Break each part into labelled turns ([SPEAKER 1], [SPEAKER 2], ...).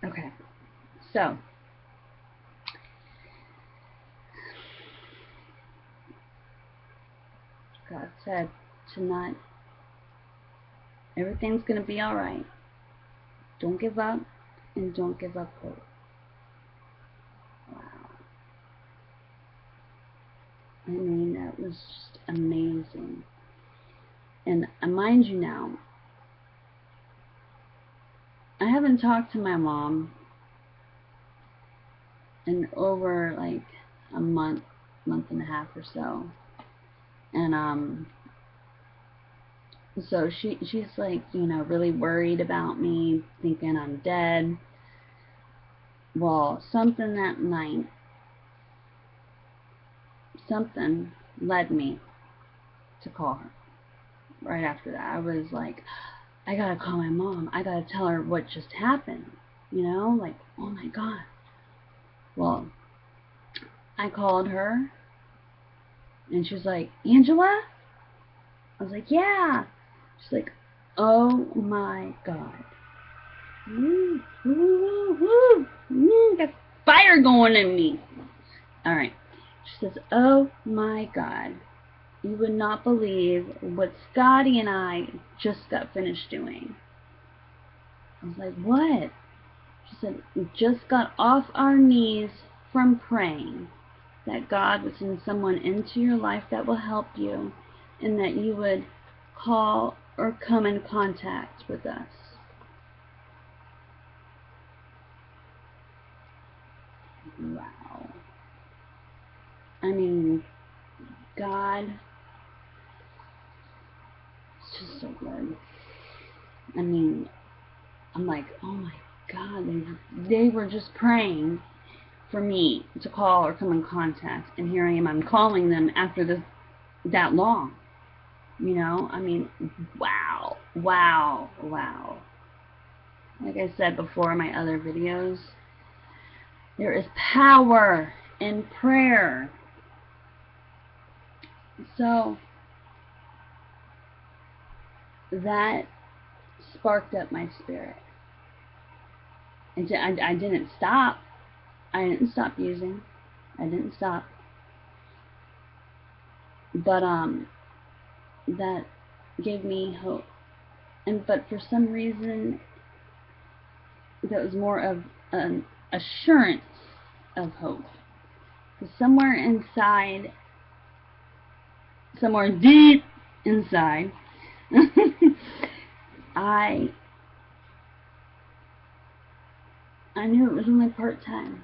[SPEAKER 1] Okay, so God said tonight, everything's going to be alright. Don't give up, and don't give up hope. Wow. I mean, that was just amazing. And mind you now, I haven't talked to my mom in over like a month and a half or so. And so she's like, really worried about me, thinking I'm dead. Well, something that night, something led me to call her. Right after that, I was like, I gotta call my mom. I gotta tell her what just happened. Like, oh my God. Well, I called her, and she was like, Angela? I was like, yeah. She's like, oh my God. Woo, woo, woo, woo. Got fire going in me. Alright. She says, oh my God. You would not believe what Scotty and I just got finished doing. I was like, what? She said, we just got off our knees from praying that God would send someone into your life that will help you, and that you would call or come in contact with us. Wow. I mean, God is just so good. I mean, I'm like, oh my God, they were just praying for me to call or come in contact, and here I am, I'm calling them after that long. I mean, wow, wow, wow. Like I said before in my other videos, there is power in prayer. So that sparked up my spirit. I didn't stop. I didn't stop using. I didn't stop. But that gave me hope. But for some reason, that was more of an assurance of hope. Because somewhere inside, somewhere deep inside, I knew it was only part-time.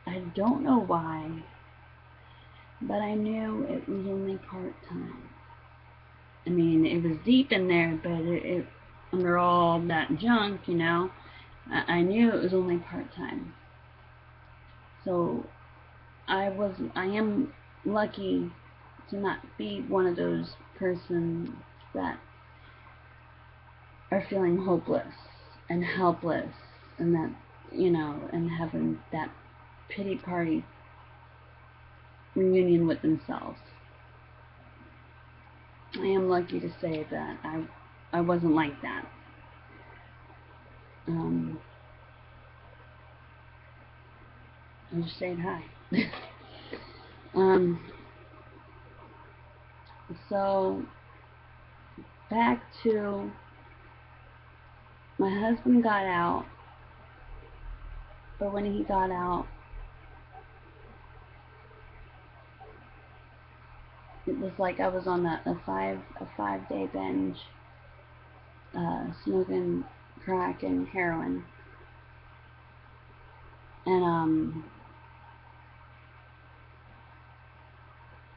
[SPEAKER 1] I don't know why, but I knew it was only part-time. I mean, it was deep in there, but it under all that junk, I knew it was only part-time. So I am lucky to not be one of those persons that are feeling hopeless and helpless, and that, and having that pity party reunion with themselves. I am lucky to say that I wasn't like that. I just saying hi. um, so back to my husband got out, but when he got out, it was like I was on a 5-day binge, smoking crack and heroin, and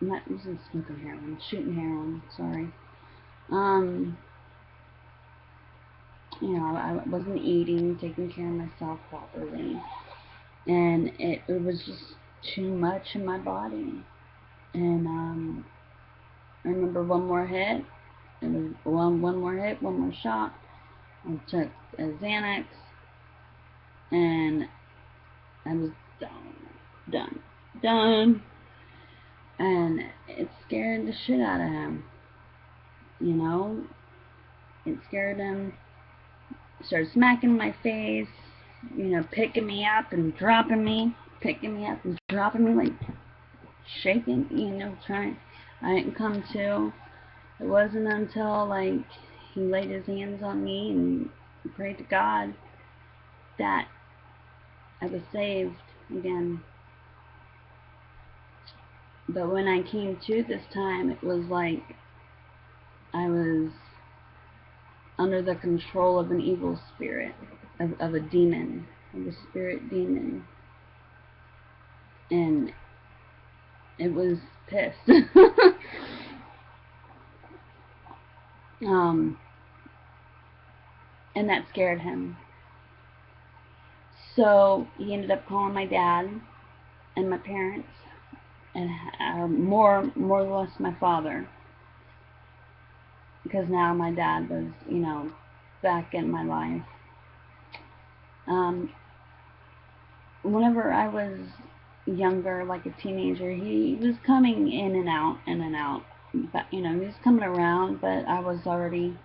[SPEAKER 1] not using smoking heroin, shooting heroin. Sorry. Um, I wasn't eating, taking care of myself properly, and it was just too much in my body. And I remember one more hit. It was one more hit, one more shot. I took a Xanax, and I was done. And it scared the shit out of him. It scared him started smacking my face, you know, picking me up and dropping me, picking me up and dropping me, like shaking, you know, trying. I didn't come to. It wasn't until, like, he laid his hands on me and prayed to God that I was saved again. But when I came to this time, it was like I was under the control of an evil spirit, of a demon, of a spirit demon. And it was pissed. And that scared him. So he ended up calling my dad and my parents, and more or less my father, because now my dad was, you know, back in my life. Whenever I was younger, like a teenager, he was coming in and out, but, you know, he was coming around, but I was already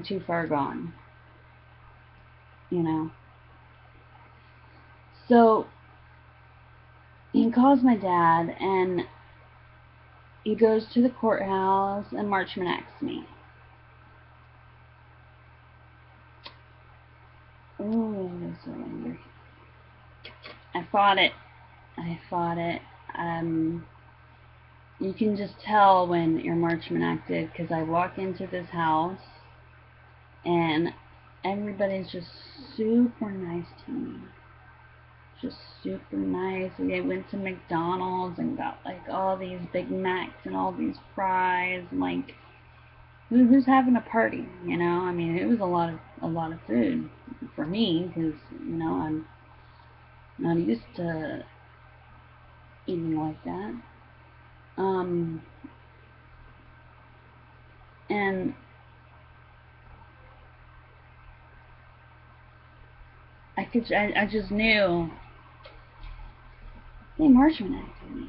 [SPEAKER 1] too far gone, you know. So he calls my dad, and he goes to the courthouse and Marchman acts me. Oh, I'm so angry. I fought it. You can just tell when you're Marchman acted, because I walk into this house and everybody's just super nice to me. Just super nice. I went to McDonald's and got like all these Big Macs and all these fries, and like, who's having a party, you know? I mean, it was a lot of food for me, because, you know, I'm not used to eating like that. And I just knew they Marchman acted me.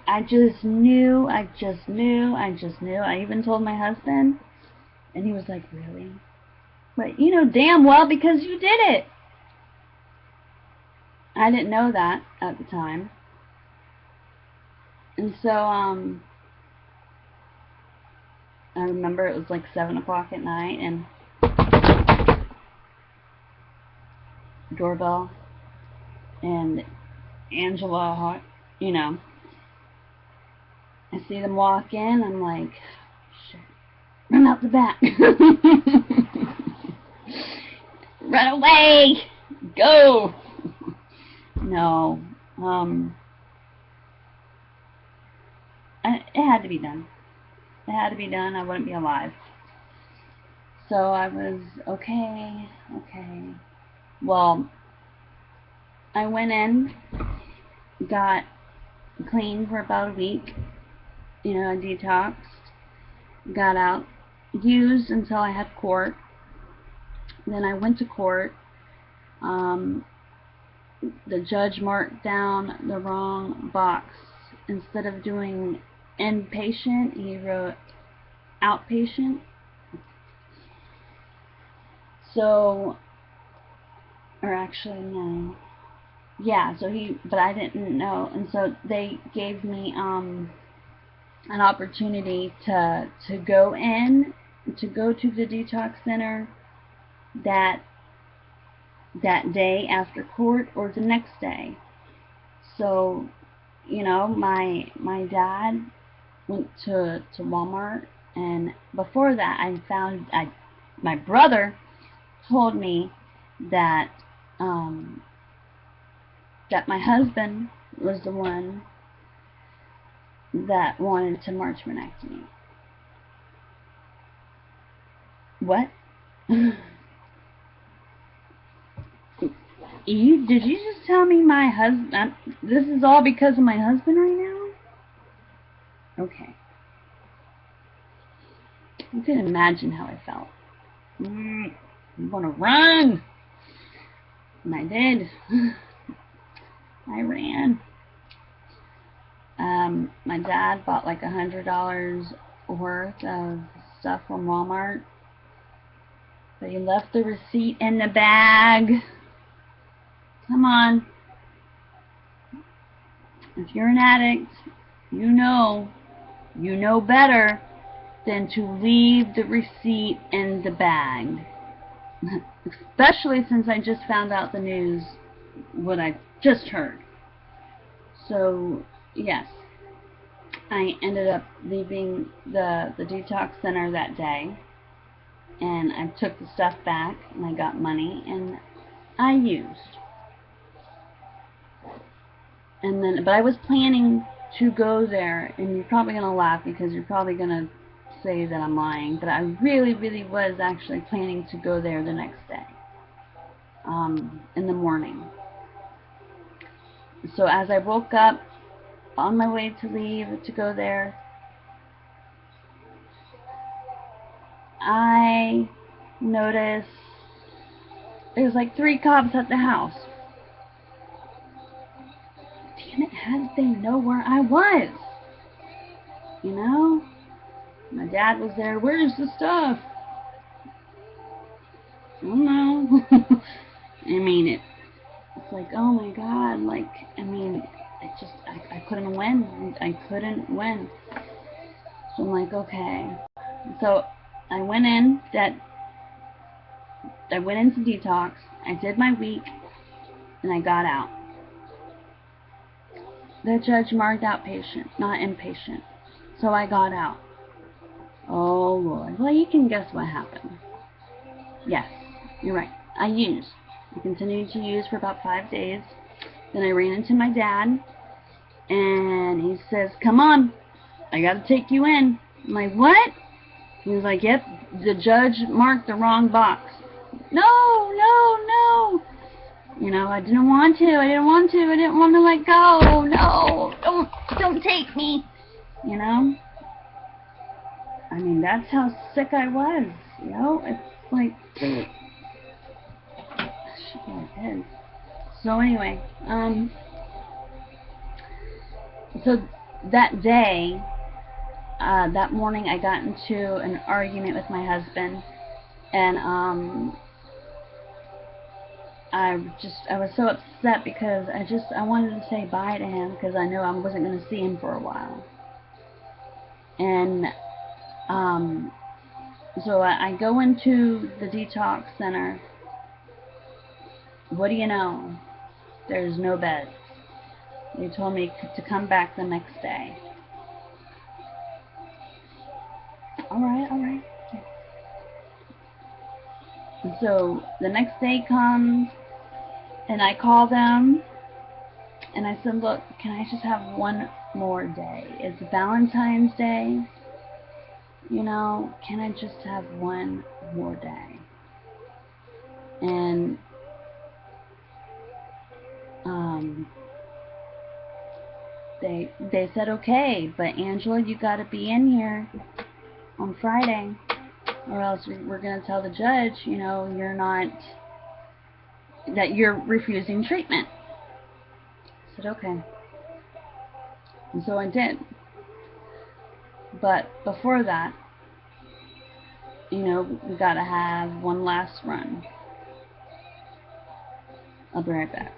[SPEAKER 1] I just knew. I even told my husband, and he was like, really? But you know damn well, because you did it. I didn't know that at the time. And so, I remember it was like 7 o'clock at night, and doorbell, and Angela, you know, I see them walk in, I'm like, shit, run out the back. Run away! Go! No, it had to be done. It had to be done. I wouldn't be alive. So I was, okay. Well, I went in, got clean for about a week, you know, I detoxed, got out, used until I had court. Then I went to court. The judge marked down the wrong box. Instead of doing inpatient, he wrote outpatient. So, or actually, no. Yeah, so but I didn't know, and so they gave me an opportunity to go in, to go to the detox center that day after court, or the next day. So, you know, my dad went to Walmart, and before that my brother told me that that my husband was the one that wanted to Marchman act me. What? Did you just tell me my husband? This is all because of my husband right now? Okay. You can imagine how I felt. I want to run. And I did. I ran. My dad bought like $100 worth of stuff from Walmart, But you left the receipt in the bag. Come on. If you're an addict, you know better than to leave the receipt in the bag. Especially since I just found out the news, what I just heard. So, yes, I ended up leaving the detox center that day, and I took the stuff back, and I got money, and I used. And then, but I was planning to go there, and you're probably going to laugh because you're probably going to say that I'm lying, but I really, really was actually planning to go there the next day, in the morning. So as I woke up, on my way to leave to go there, I noticed there's like 3 cops at the house. Damn it, how did they know where I was? You know? My dad was there. Where's the stuff? I don't know. I mean, it's like, oh my God, like, I mean, I couldn't win. I couldn't win. So I'm like, okay. So I went into detox. I did my week, and I got out. The judge marked outpatient, not inpatient. So I got out. Oh Lord. Well, you can guess what happened. Yes, you're right. I used. I continued to use for about 5 days. Then I ran into my dad, and he says, come on, I gotta take you in. I'm like, what? He was like, yep, the judge marked the wrong box. No. You know, I didn't want to. I didn't want to let go. No, don't take me. You know? I mean, that's how sick I was. You know? It's like, shit my head. So anyway, so that day, that morning, I got into an argument with my husband, and I was so upset because I wanted to say bye to him because I knew I wasn't going to see him for a while. And so I go into the detox center. What do you know? There's no bed. They told me to come back the next day. Alright. So the next day comes, and I call them, and I said, look, can I just have one more day? It's Valentine's Day. You know, can I just have one more day? And they said, okay, but Angela, you got to be in here on Friday, or else we're going to tell the judge, you know, that you're refusing treatment. I said, okay. And so I did. But before that, you know, we got to have one last run. I'll be right back.